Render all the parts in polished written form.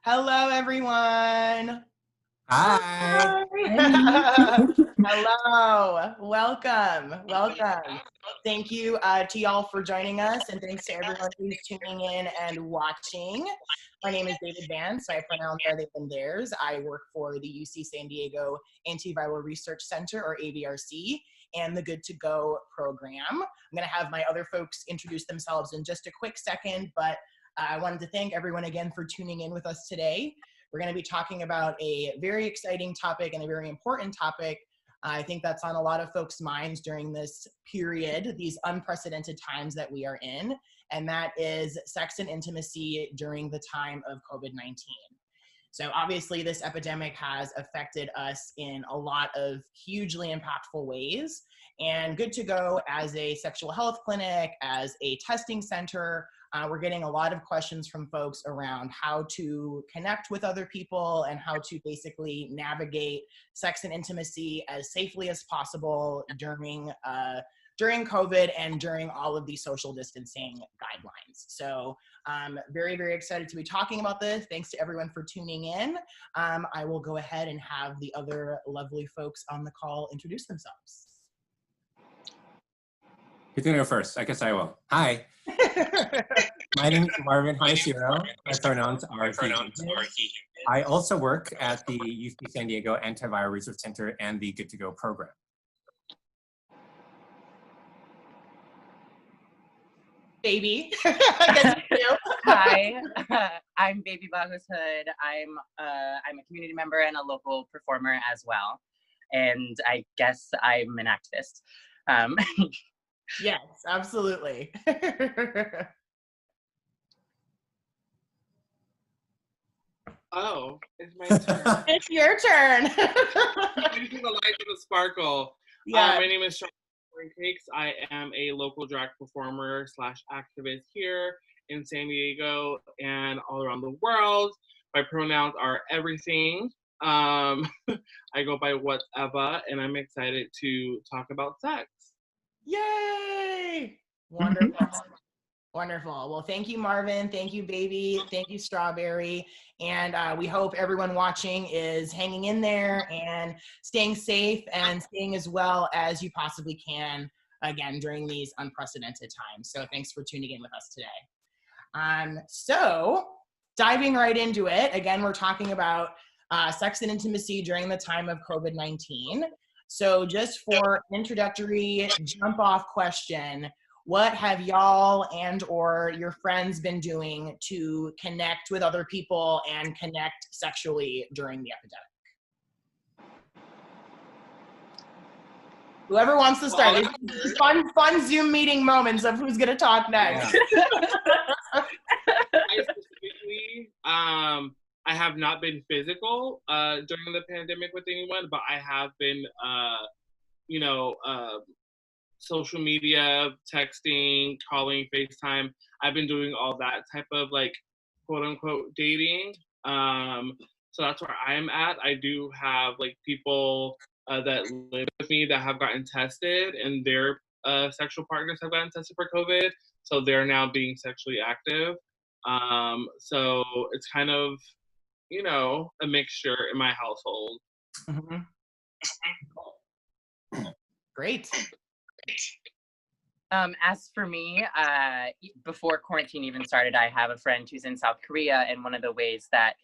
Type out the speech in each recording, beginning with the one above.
Hello, everyone. Hi. Hello. Welcome. Thank you to y'all for joining us, and thanks to everyone who's tuning in and watching. My name is David Vance, so I pronounce they than theirs. I work for the UC San Diego Antiviral Research Center, or AVRC, and the Good to Go program. I'm going to have my other folks introduce themselves in just a quick second, but I wanted to thank everyone again for tuning in with us today. We're going to be talking about a very exciting topic and a very important topic. I think that's on a lot of folks' minds during this period, these unprecedented times that we are in, and that is sex and intimacy during the time of COVID-19. So obviously this epidemic has affected us in a lot of hugely impactful ways, and Good to Go as a sexual health clinic, as a testing center, we're getting a lot of questions from folks around how to connect with other people and how to basically navigate sex and intimacy as safely as possible during COVID and during all of these social distancing guidelines. So very, very excited to be talking about this. Thanks to everyone for tuning in. I will go ahead and have the other lovely folks on the call introduce themselves. Who's gonna go first? I guess I will. Hi. My name is Marvin Hanashiro. My pronouns are he. I also work at the UC San Diego Antiviral Research Center and the Good to Go program. Baby. I guess you. Hi, I'm Baby Bagus Hood. I'm a community member and a local performer as well, and I guess I'm an activist. Yes, absolutely. Oh, it's my turn. It's your turn. Using the light of the sparkle. Yeah. My name is Sean Cakes. I am a local drag performer / activist here in San Diego and all around the world. My pronouns are everything. I go by whatever, and I'm excited to talk about sex. Yay! Wonderful. Wonderful. Well, thank you, Marvin. Thank you, Baby. Thank you, Strawberry. And we hope everyone watching is hanging in there and staying safe and staying as well as you possibly can, again, during these unprecedented times. So thanks for tuning in with us today. So diving right into it, again, we're talking about sex and intimacy during the time of COVID-19. So just for an introductory jump-off question, what have y'all and or your friends been doing to connect with other people and connect sexually during the epidemic? Whoever wants to start. Fun Zoom meeting moments of who's gonna talk next. Yeah. I have not been physical during the pandemic with anyone, but I have been, social media, texting, calling, FaceTime. I've been doing all that type of like quote unquote dating. So that's where I'm at. I do have like people that live with me that have gotten tested and their sexual partners have gotten tested for COVID. So they're now being sexually active. So it's kind of, a mixture in my household. Mm-hmm. Great. As for me, before quarantine even started, I have a friend who's in South Korea, and one of the ways that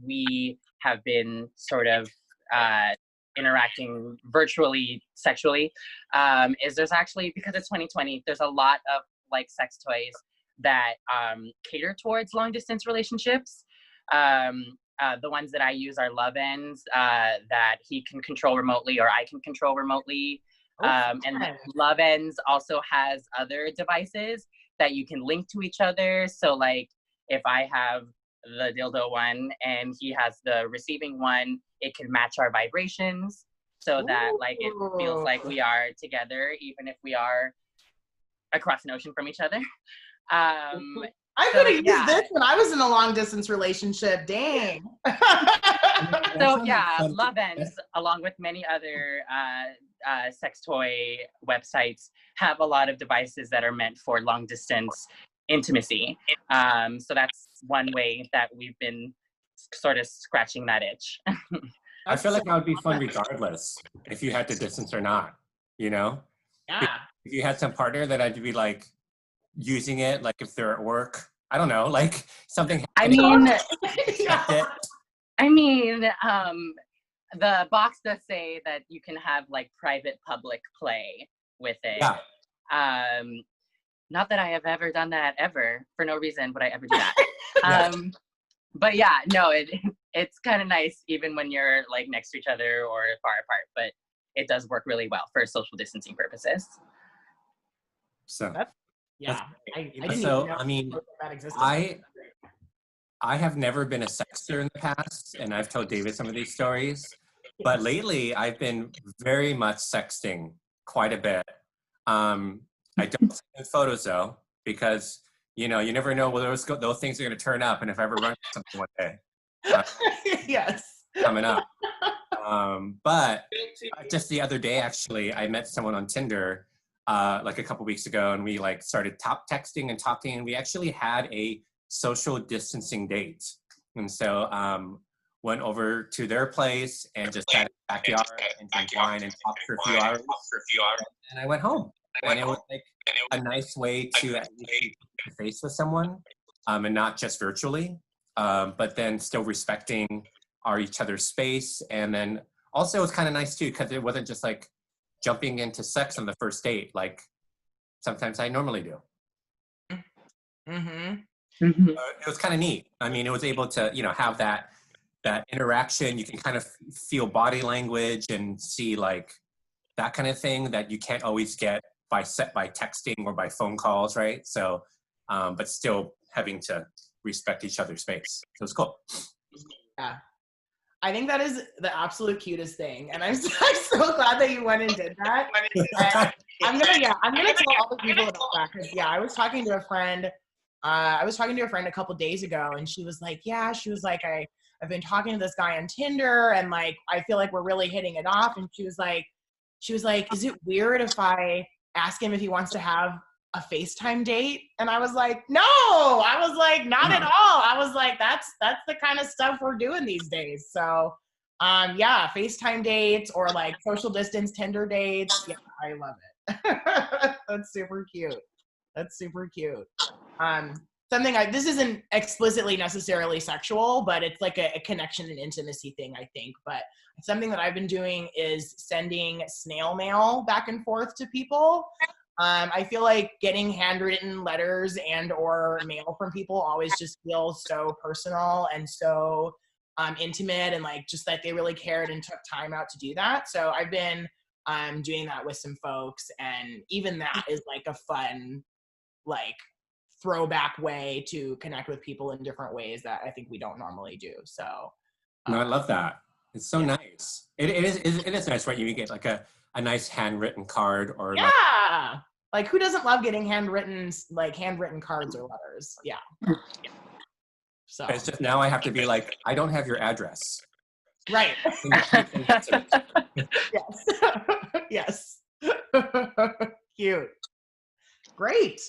we have been sort of interacting virtually sexually is there's actually, because it's 2020, there's a lot of like sex toys that cater towards long distance relationships. The ones that I use are love ends that he can control remotely or I can control remotely. And Love Ends also has other devices that you can link to each other. So like if I have the dildo one and he has the receiving one, it can match our vibrations so that like it feels like we are together even if we are across an ocean from each other. I could have used this when I was in a long distance relationship. Dang. So yeah, Love Ends, along with many other sex toy websites, have a lot of devices that are meant for long distance intimacy. So that's one way that we've been sort of scratching that itch. I feel like that would be fun regardless if you had to distance or not, you know? Yeah. If you had some partner that I'd be like using it, like if they're at work, I don't know, like something. I mean, Yeah. I mean, the box does say that you can have like private public play with it. Yeah. Not that I have ever done that ever. For no reason would I ever do that. Yeah. But yeah, no, it's kind of nice even when you're like next to each other or far apart, but it does work really well for social distancing purposes. So Yeah. I didn't so even know I mean, that existed. I have never been a sexter in the past, and I've told David some of these stories, but lately I've been very much sexting quite a bit. I don't send photos though, because you know, you never know where those things are going to turn up, and if I ever run into something one day, Yes. coming up. But just the other day, actually, I met someone on Tinder like a couple weeks ago, and we like started texting and talking, and we actually had a social distancing date. And so went over to their place and just sat in the backyard and drank wine and talked for a few hours. And I went home. And it was like a nice way to at least be face to face with someone, and not just virtually, but then still respecting each other's space. And then also it was kind of nice too, because it wasn't just like jumping into sex on the first date, like sometimes I normally do. Mm-hmm. It was kind of neat. I mean, it was able to, you know, have that interaction. You can kind of feel body language and see like that kind of thing that you can't always get by texting or by phone calls, right? So, but still having to respect each other's space. So it's cool. Yeah. I think that is the absolute cutest thing. And I'm so glad that you went and did that. And I'm gonna tell all the people about that, because I was talking to a friend a couple days ago, and she was like, I've been talking to this guy on Tinder, and like I feel like we're really hitting it off. And she was like, is it weird if I ask him if he wants to have a FaceTime date? And I was like, no. I was like, not at all. I was like, that's the kind of stuff we're doing these days. So FaceTime dates or like social distance Tinder dates. Yeah, I love it. That's super cute. This isn't explicitly necessarily sexual, but it's like a connection and intimacy thing, I think. But something that I've been doing is sending snail mail back and forth to people. I feel like getting handwritten letters and or mail from people always just feels so personal and so intimate, and like just that they really cared and took time out to do that. So I've been doing that with some folks, and even that is like a fun, like throwback way to connect with people in different ways that I think we don't normally do. So no, I love that. It's so nice. It is nice, right? You get like a nice handwritten card or like who doesn't love getting handwritten cards or letters? Yeah. So it's just now I have to be like, I don't have your address. Right. Yes. Cute. Great.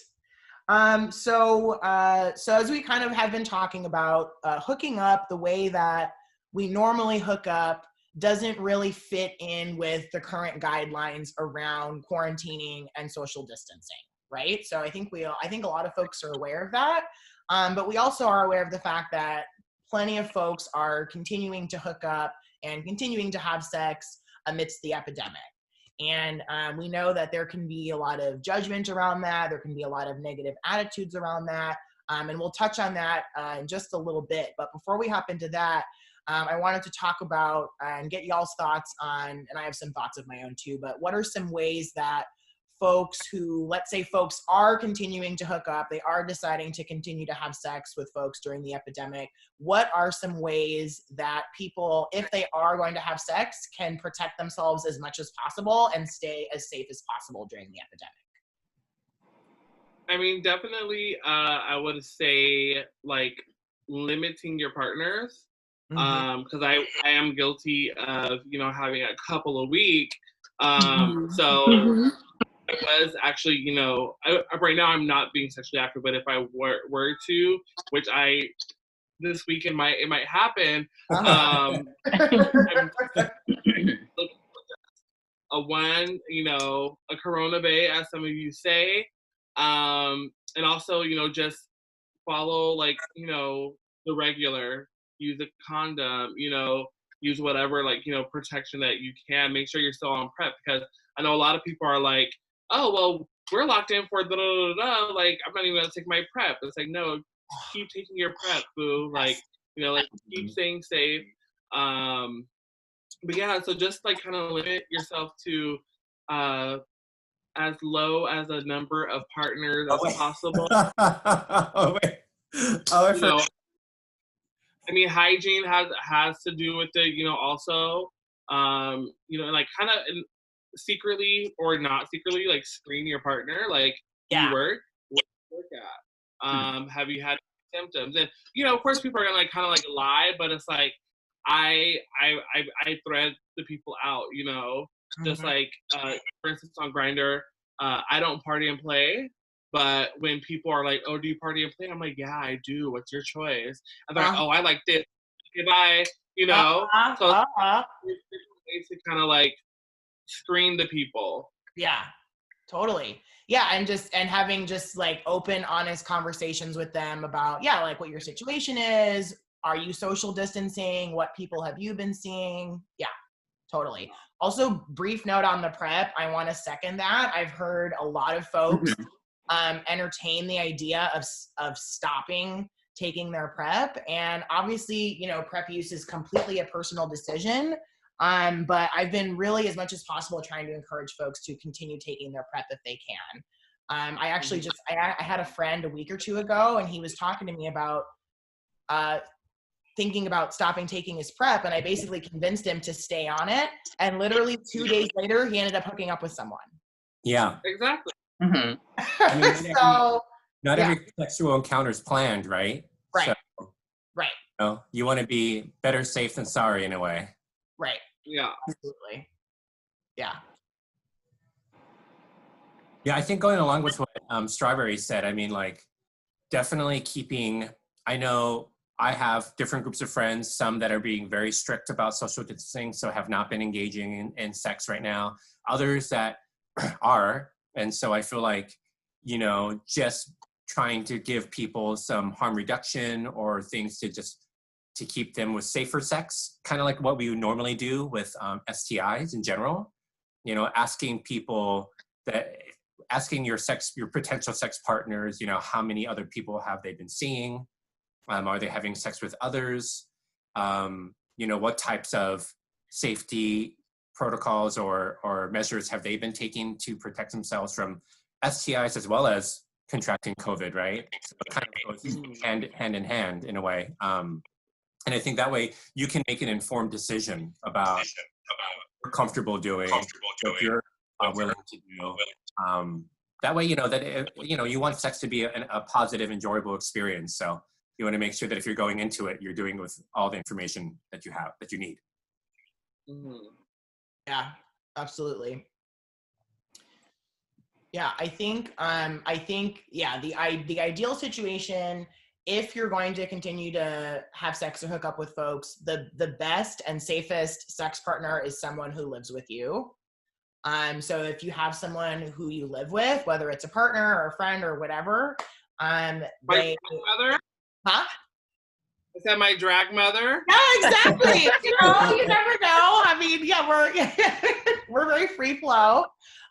So as we kind of have been talking about, hooking up the way that we normally hook up doesn't really fit in with the current guidelines around quarantining and social distancing, right? So I think a lot of folks are aware of that, but we also are aware of the fact that plenty of folks are continuing to hook up and continuing to have sex amidst the epidemic. And we know that there can be a lot of judgment around that. There can be a lot of negative attitudes around that. And we'll touch on that in just a little bit. But before we hop into that, I wanted to talk about and get y'all's thoughts on, and I have some thoughts of my own too, but what are some ways that folks are continuing to hook up, they are deciding to continue to have sex with folks during the epidemic, what are some ways that people, if they are going to have sex, can protect themselves as much as possible and stay as safe as possible during the epidemic? I mean, definitely, I would say like limiting your partners. Because I am guilty of, having a couple a week. So was actually, you know, right now I'm not being sexually active, but if I were to, which this week it might happen, I'm a Corona Bay, as some of you say, and also, you know, just follow, like, you know, the regular, use a condom, you know, use whatever, like, you know, protection that you can. Make sure you're still on PrEP, because I know a lot of people are like, oh, well, we're locked in for da da da da, like, I'm not even gonna take my PrEP. It's like, no, keep taking your PrEP, boo. Like, you know, like, keep staying safe. But yeah, so just like kind of limit yourself to as low as a number of partners as possible. Oh, wait. Oh, I You know, forgot. I mean, hygiene has to do with it, you know, also. You know, like kind of secretly or not secretly, like, screen your partner. Like, do you work? What do you work at? Have you had symptoms? And, you know, of course, people are gonna, like, kind of like lie, but it's like I thread the people out, you know, just like for instance on Grindr, I don't party and play. But when people are like, "Oh, do you party and play?" I'm like, "Yeah, I do. What's your choice?" And they're like, "Oh, I like this. Okay, bye." You know, so ways to kind of like screen the people. Yeah, totally. Yeah, and having just like open, honest conversations with them about, yeah, like what your situation is. Are you social distancing? What people have you been seeing? Yeah, totally. Also, brief note on the PrEP. I want to second that. I've heard a lot of folks entertain the idea of stopping taking their PrEP, and obviously, you know, PrEP use is completely a personal decision. But I've been really, as much as possible, trying to encourage folks to continue taking their PrEP if they can. I actually I had a friend a week or two ago, and he was talking to me about thinking about stopping taking his PrEP, and I basically convinced him to stay on it. And literally 2 days later, he ended up hooking up with someone. Yeah. Exactly. Mm-hmm. I mean, So, not every sexual encounter is planned, right? Right. So, right. You know, you want to be better safe than sorry in a way. Right. Yeah. Absolutely. Yeah. Yeah, I think going along with what Strawberry said, I mean, like, definitely keeping, I know I have different groups of friends, some that are being very strict about social distancing, so have not been engaging in sex right now. Others that are, and so I feel like, you know, just trying to give people some harm reduction or things to keep them with safer sex, kind of like what we would normally do with STIs in general. You know, asking your potential sex partners, you know, how many other people have they been seeing? Are they having sex with others? You know, what types of safety protocols or measures have they been taking to protect themselves from STIs as well as contracting COVID, right? So it kind of goes hand in hand in a way. And I think that way you can make an informed decision about what you're comfortable doing, what you're willing to do. That way, you know, you know, you want sex to be a positive, enjoyable experience. So you want to make sure that if you're going into it, you're doing it with all the information that you need. Yeah, absolutely. Yeah, I think, yeah, the ideal situation, if you're going to continue to have sex or hook up with folks, the best and safest sex partner is someone who lives with you. So if you have someone who you live with, whether it's a partner or a friend or whatever, My mother? Huh? Is that my drag mother? Yeah, exactly. You know, you never know. I mean, yeah, we're very free flow.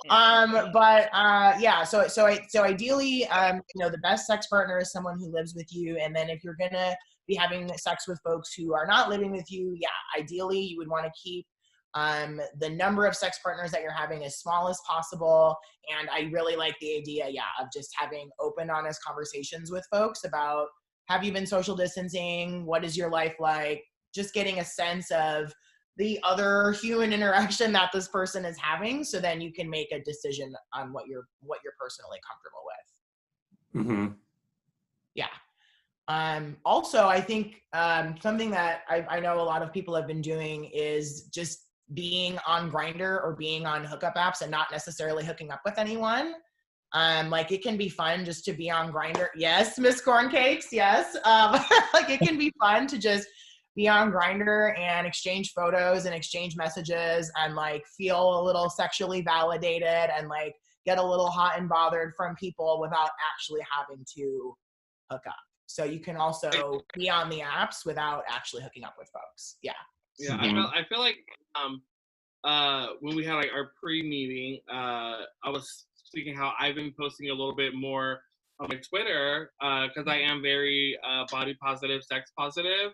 Yeah, so ideally, you know, the best sex partner is someone who lives with you. And then if you're gonna be having sex with folks who are not living with you, yeah, ideally you would want to keep the number of sex partners that you're having as small as possible. And I really like the idea, yeah, of just having open, honest conversations with folks about, have you been social distancing? What is your life like? Just getting a sense of the other human interaction that this person is having, so then you can make a decision on what you're personally comfortable with. Mm-hmm. Yeah. Also, I think something that I know a lot of people have been doing is just being on Grindr or being on hookup apps and not necessarily hooking up with anyone. Like it can be fun just to be on Grindr. Yes, Miss Corncakes, yes. Like it can be fun to just be on Grindr and exchange photos and exchange messages and like feel a little sexually validated and like get a little hot and bothered from people without actually having to hook up. So you can also be on the apps without actually hooking up with folks. Yeah. Yeah, I feel like when we had like our pre-meeting, I was speaking how I've been posting a little bit more on my Twitter because I am very body positive, sex positive.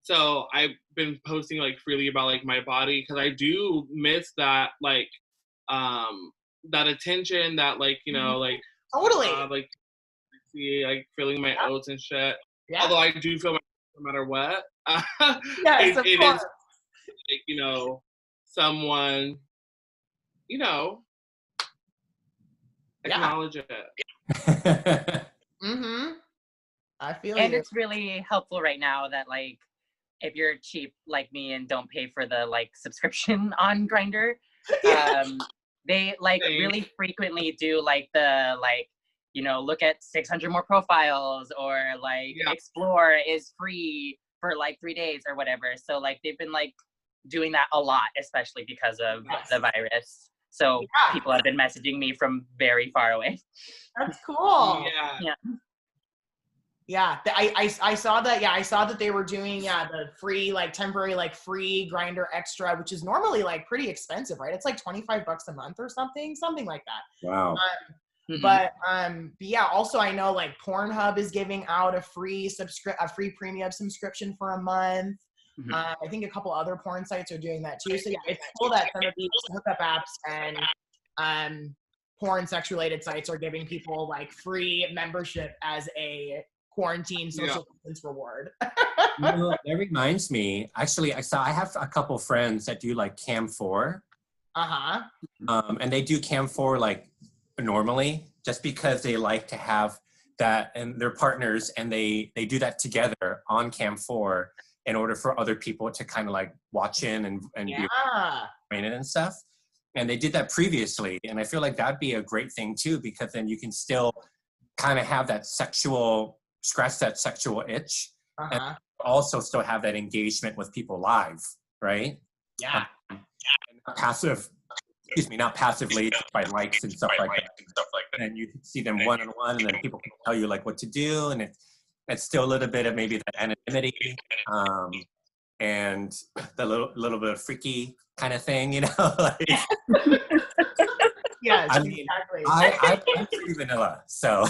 So I've been posting like freely about like my body because I do miss that like that attention that like you know like Totally. like see like feeling my oats and shit. Yeah. Although I do feel my no matter what. Yes, of it course. is like, you know, someone, you know, acknowledge it. Mm-hmm. I feel And you. it's really helpful right now that like if you're cheap like me and don't pay for the like subscription on Grindr, they like really frequently do like the like, you know, look at 600 more profiles or like explore is free for like 3 days or whatever. So like they've been like doing that a lot, especially because of the virus. So people have been messaging me from very far away. That's cool. Yeah. Yeah, I saw that. Yeah, I saw that they were doing the free like temporary like free Grindr Extra, which is normally like pretty expensive, right? It's like $25 a month or something like that. Wow. But yeah, also I know like Pornhub is giving out a free premium subscription for a month. I think a couple other porn sites are doing that too. So yeah, it's cool that some of these hookup apps and porn sex related sites are giving people like free membership as a quarantine social distance reward. You know, that reminds me. Actually, I have a couple friends that do like Cam 4. And they do Cam 4 like normally, just because they like to have that and their partners, and they do that together on Cam 4 in order for other people to kind of like watch in and be trained and stuff. And they did that previously, and I feel like that'd be a great thing too, because then you can still kind of have that scratch that sexual itch, and also still have that engagement with people live, right? Yeah. Not passively by likes and stuff like that. And you can see them one-on-one, and then people can tell you like what to do, and it's still a little bit of maybe that anonymity, and the little bit of freaky kind of thing, you know? Like, yes, I mean, exactly. I'm pretty vanilla, so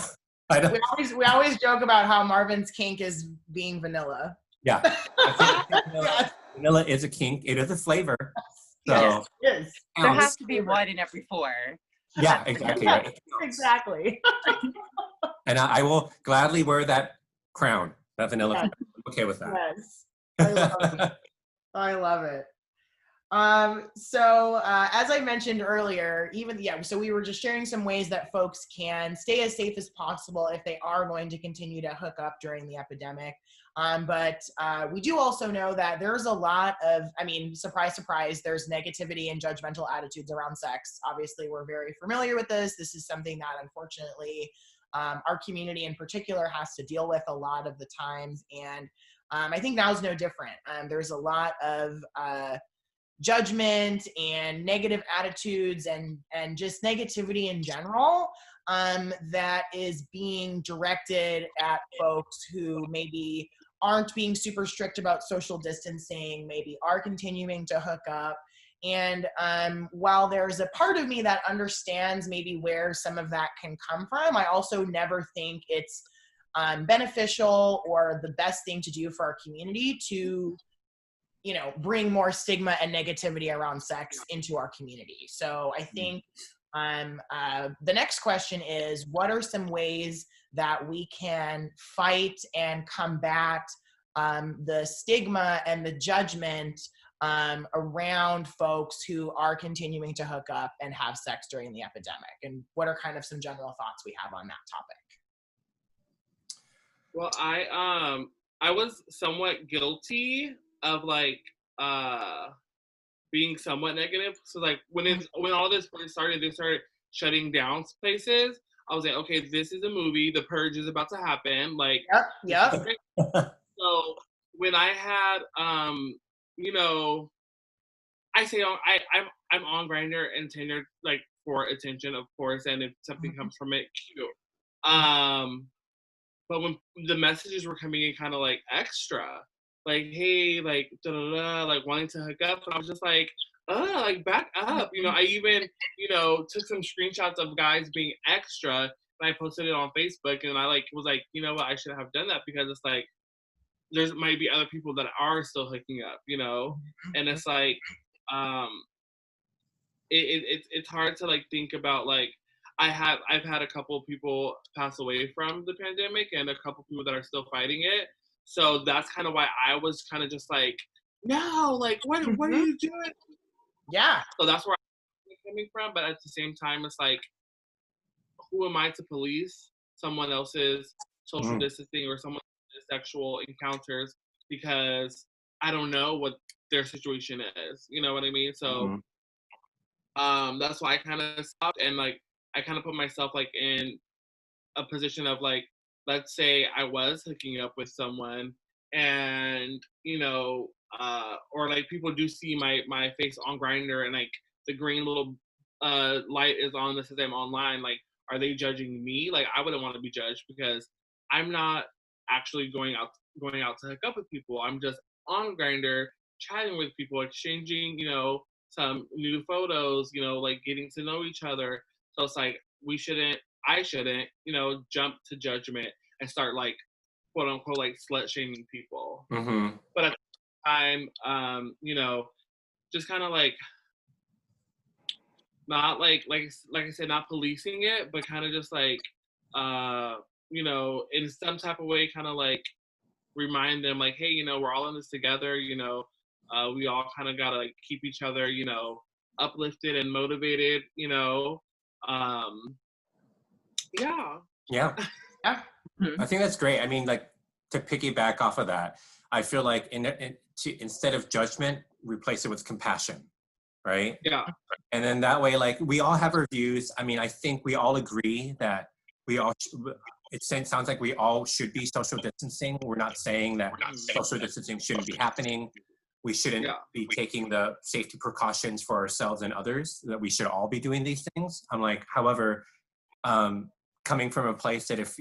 I don't. We always joke about how Marvin's kink is being vanilla. Yeah, I think vanilla is a kink. It is a flavor. So yes, it is. There has to be one in every 4. Yeah, exactly. Right. Exactly. And I will gladly wear that crown, that vanilla crown. I'm okay with that. Yes. I love it. I love it. So as I mentioned earlier, so we were just sharing some ways that folks can stay as safe as possible if they are going to continue to hook up during the epidemic. But we do also know that there's a lot of, surprise, surprise, there's negativity and judgmental attitudes around sex. Obviously, we're very familiar with this. This is something that unfortunately our community in particular has to deal with a lot of the times. And I think now is no different. There's a lot of judgment and negative attitudes and just negativity in general that is being directed at folks who maybe aren't being super strict about social distancing, maybe are continuing to hook up. And while there's a part of me that understands maybe where some of that can come from, I also never think it's beneficial or the best thing to do for our community to bring more stigma and negativity around sex into our community. So I think the next question is, what are some ways that we can fight and combat the stigma and the judgment around folks who are continuing to hook up and have sex during the epidemic? And what are kind of some general thoughts we have on that topic? Well, I was somewhat guilty of like being somewhat negative. So like when all this first started, they started shutting down places. I was like, okay, this is a movie. The Purge is about to happen. Like, Yep. so when I had, you know, I say I'm on Grindr and Tinder like for attention, of course, and if something comes from it, cute. But when the messages were coming in kind of like extra, like, hey, like, da da da, like wanting to hook up, and I was just like, like back up. You know, I even, you know, took some screenshots of guys being extra and I posted it on Facebook, and I like was like, you know what, I should have done that because it's like there's might be other people that are still hooking up, you know, and it's like, um, it's hard to like think about like I've had a couple of people pass away from the pandemic and a couple of people that are still fighting it. So that's kind of why I was kind of just like, no, like what are you doing? Yeah. So that's where I'm coming from. But at the same time, it's like, who am I to police someone else's social distancing or someone else's sexual encounters because I don't know what their situation is. You know what I mean? So that's why I kind of stopped and like I kind of put myself like in a position of like, let's say I was hooking up with someone and you know, or like people do see my face on Grindr and like the green little light is on that says I'm online. Like, are they judging me? Like, I wouldn't want to be judged because I'm not actually going out to hook up with people. I'm just on Grindr chatting with people, exchanging, you know, some new photos, you know, like getting to know each other. So it's like I shouldn't, you know, jump to judgment and start like quote unquote like slut shaming people. But at the time, you know, just kind of like not like I said, not policing it, but kind of just like you know, in some type of way, kind of like remind them like, hey, you know, we're all in this together, you know, we all kind of gotta like keep each other, you know, uplifted and motivated, you know. Yeah. Yeah. Yeah. I think that's great. I mean, like to piggyback off of that, I feel like instead of judgment, replace it with compassion, right? Yeah. And then that way, like we all have our views. I mean, I think we all agree that we all, it sounds like we all should be social distancing. We're not saying that social distancing shouldn't be happening. We shouldn't be taking the safety precautions for ourselves and others, that we should all be doing these things. I'm like, however, coming from a place that if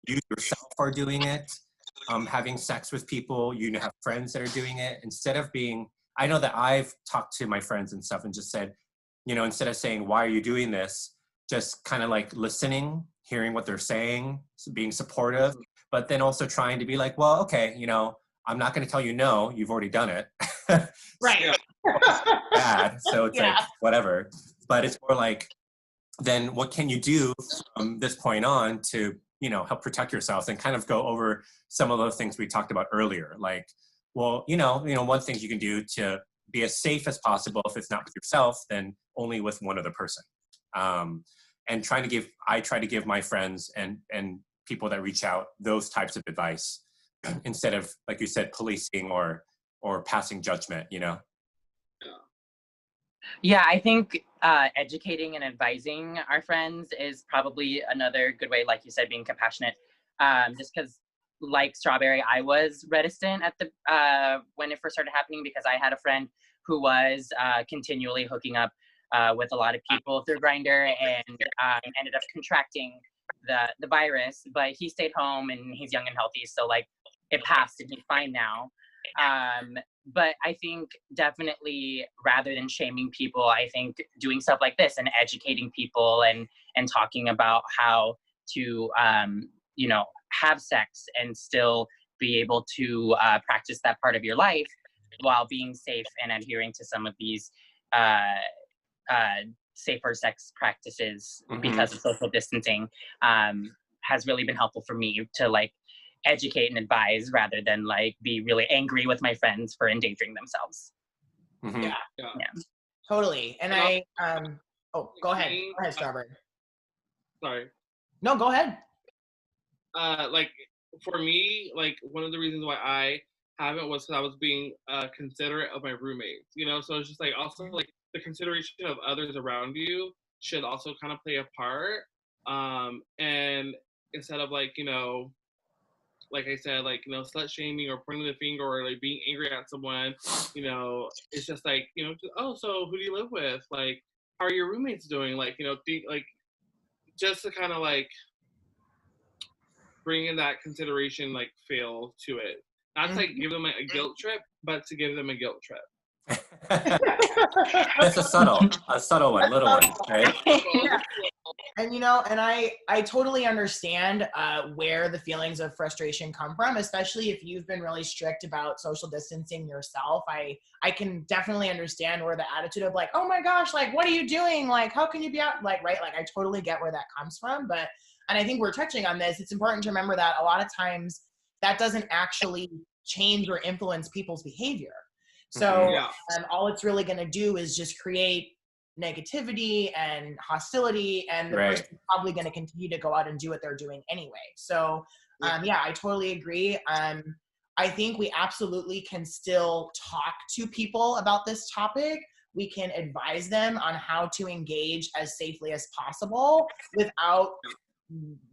you yourself are doing it, having sex with people, you have friends that are doing it, instead of being, I know that I've talked to my friends and stuff and just said, you know, instead of saying, why are you doing this? Just kind of like listening, hearing what they're saying, being supportive, but then also trying to be like, well, okay, you know, I'm not going to tell you no, you've already done it. Right. Bad, so it's like, whatever. But it's more like, then what can you do from this point on to, you know, help protect yourself, and kind of go over some of those things we talked about earlier. Like, well, you know, one thing you can do to be as safe as possible, if it's not with yourself, then only with one other person. And I try to give my friends and people that reach out those types of advice instead of, like you said, policing or passing judgment, you know? Yeah, I think educating and advising our friends is probably another good way, like you said, being compassionate. Just because, like Strawberry, I was reticent at the when it first started happening, because I had a friend who was continually hooking up with a lot of people through Grindr and ended up contracting the virus. But he stayed home and he's young and healthy, so like it passed and he's fine now. But I think definitely, rather than shaming people, I think doing stuff like this and educating people and talking about how to, you know, have sex and still be able to practice that part of your life while being safe and adhering to some of these safer sex practices because of social distancing has really been helpful for me to like educate and advise rather than like be really angry with my friends for endangering themselves. Yeah. Totally. And oh, go ahead. Go ahead, Strawberry. Sorry. No, go ahead. Like for me, like one of the reasons why I haven't was because I was being considerate of my roommates, you know? So it's just like also like the consideration of others around you should also kind of play a part. And instead of like, you know, like I said, like, you know, slut shaming or pointing the finger or like being angry at someone, you know, it's just like, you know, just, oh, so who do you live with? Like, how are your roommates doing? Like, you know, like just to kind of like bring in that consideration, like feel to it. Not to like give them a guilt trip, but to give them a guilt trip. That's a subtle one, little one, right? Yeah. And you know, and I totally understand where the feelings of frustration come from, especially if you've been really strict about social distancing yourself. I can definitely understand where the attitude of like, oh my gosh, like what are you doing? Like how can you be out? Like, right? Like I totally get where that comes from. But, and I think we're touching on this, it's important to remember that a lot of times that doesn't actually change or influence people's behavior. So all it's really going to do is just create negativity and hostility, and the person's probably going to continue to go out and do what they're doing anyway. So yeah, I totally agree. I think we absolutely can still talk to people about this topic. We can advise them on how to engage as safely as possible without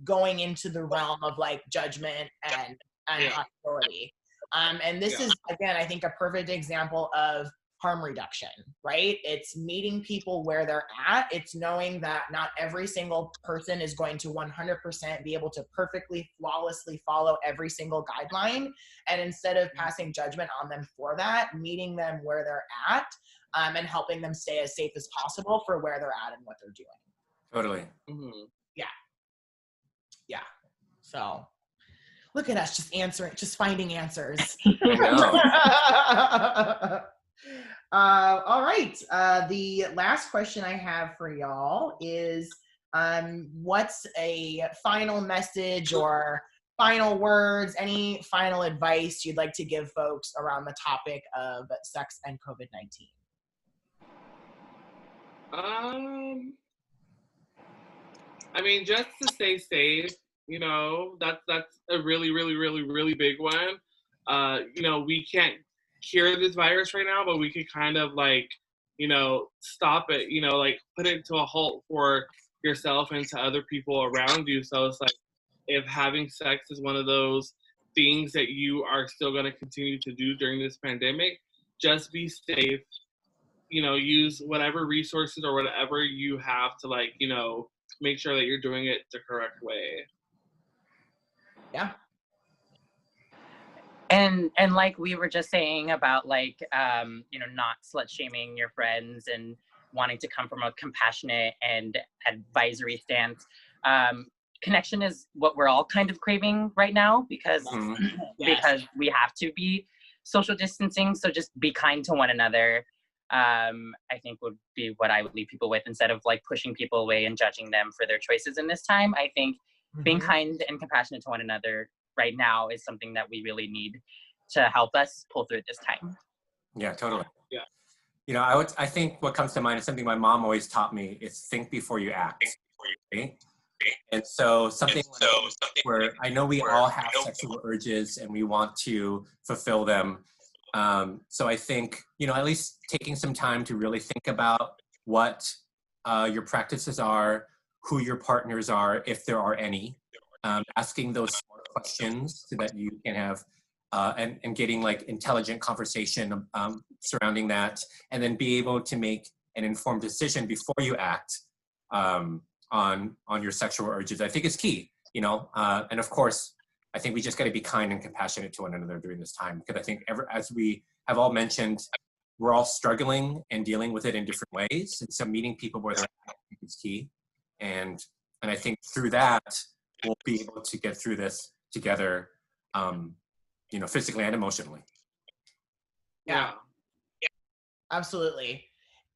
going into the realm of like judgment and hostility. And this is, again, I think a perfect example of harm reduction, right? It's meeting people where they're at. It's knowing that not every single person is going to 100% be able to perfectly, flawlessly follow every single guideline. And instead of passing judgment on them for that, meeting them where they're at, and helping them stay as safe as possible for where they're at and what they're doing. Totally. Mm-hmm. Yeah. So look at us just finding answers. I know. All right. The last question I have for y'all is, what's a final message or final words, any final advice you'd like to give folks around the topic of sex and COVID-19? I mean, just to stay safe, you know, that's a really, really, really, really big one. You know, we can't cure this virus right now, but we could kind of like, you know, stop it, you know, like put it to a halt for yourself and to other people around you. So it's like, if having sex is one of those things that you are still going to continue to do during this pandemic, just be safe, you know, use whatever resources or whatever you have to like, you know, make sure that you're doing it the correct way. Yeah. And like we were just saying about like, you know, not slut shaming your friends and wanting to come from a compassionate and advisory stance. Connection is what we're all kind of craving right now because we have to be social distancing. So just be kind to one another. I think would be what I would leave people with instead of like pushing people away and judging them for their choices in this time. I think being kind and compassionate to one another right now is something that we really need to help us pull through this time. Yeah, totally. Yeah. You know, I think what comes to mind is something my mom always taught me is think before you act. Right? And so something where I know we all have sexual urges and we want to fulfill them. So I think, you know, at least taking some time to really think about what your practices are, who your partners are, if there are any, asking those smart questions so that you can have, and getting like intelligent conversation surrounding that, and then be able to make an informed decision before you act on your sexual urges, I think is key, you know, and of course, I think we just got to be kind and compassionate to one another during this time, because I think as we have all mentioned, we're all struggling and dealing with it in different ways. And so meeting people where they're at, I think is key. And I think through that, we'll be able to get through this together, you know, physically and emotionally. Yeah. Absolutely.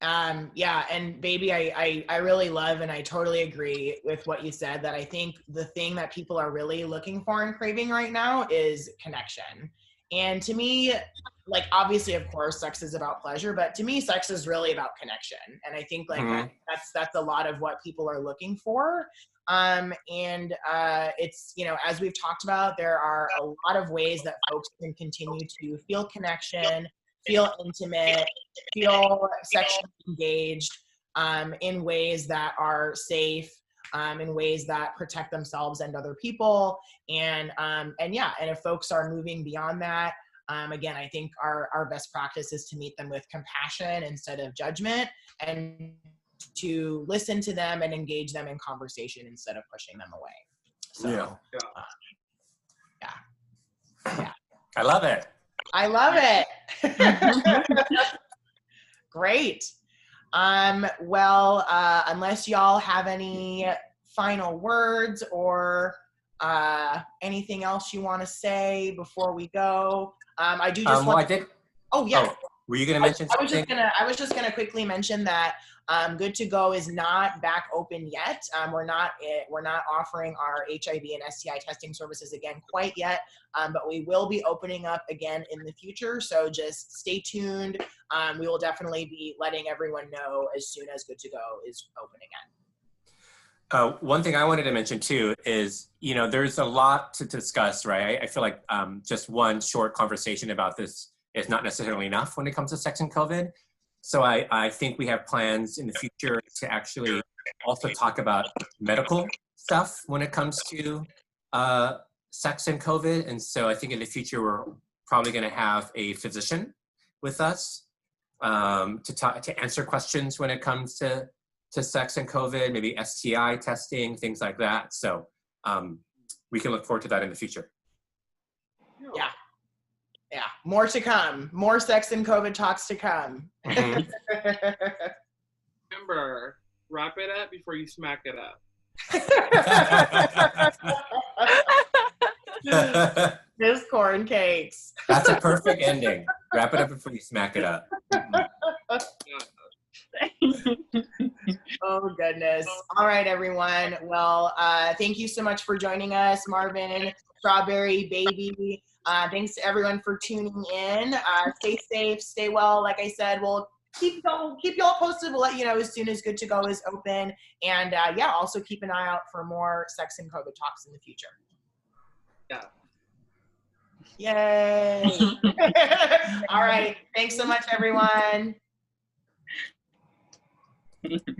Yeah, and baby, I really love and I totally agree with what you said, that I think the thing that people are really looking for and craving right now is connection. And to me, like, obviously, of course, sex is about pleasure, but to me, sex is really about connection. And I think like that's a lot of what people are looking for. It's, you know, as we've talked about, there are a lot of ways that folks can continue to feel connection, feel intimate, feel sexually engaged in ways that are safe, in ways that protect themselves and other people. And yeah, and if folks are moving beyond that, again, I think our best practice is to meet them with compassion instead of judgment, and to listen to them and engage them in conversation instead of pushing them away. So, yeah. I love it. I love it. Great. Well, unless y'all have any final words or anything else you want to say before we go, I do just want to. Oh, yeah. Oh, were you going to mention something? I was just gonna quickly mention that Good to Go is not back open yet. We're not offering our HIV and STI testing services again quite yet, but we will be opening up again in the future. So just stay tuned. We will definitely be letting everyone know as soon as Good to Go is open again. One thing I wanted to mention too is, you know, there's a lot to discuss, right? I feel like just one short conversation about this is not necessarily enough when it comes to sex and COVID. So I think we have plans in the future to actually also talk about medical stuff when it comes to sex and COVID. And so I think in the future, we're probably going to have a physician with us to answer questions when it comes to sex and COVID, maybe STI testing, things like that. So we can look forward to that in the future. Yeah. Yeah, more to come. More sex and COVID talks to come. Mm-hmm. Remember, wrap it up before you smack it up. This corn cakes. That's a perfect ending. Wrap it up before you smack it up. Oh, goodness. All right, everyone. Well, thank you so much for joining us, Marvin, Strawberry, Baby. Thanks to everyone for tuning in. Stay safe, stay well. Like I said, we'll keep y'all posted. We'll let you know as soon as Good to Go is open. And yeah, also keep an eye out for more sex and COVID talks in the future. Yeah. Yay. All right. Thanks so much, everyone.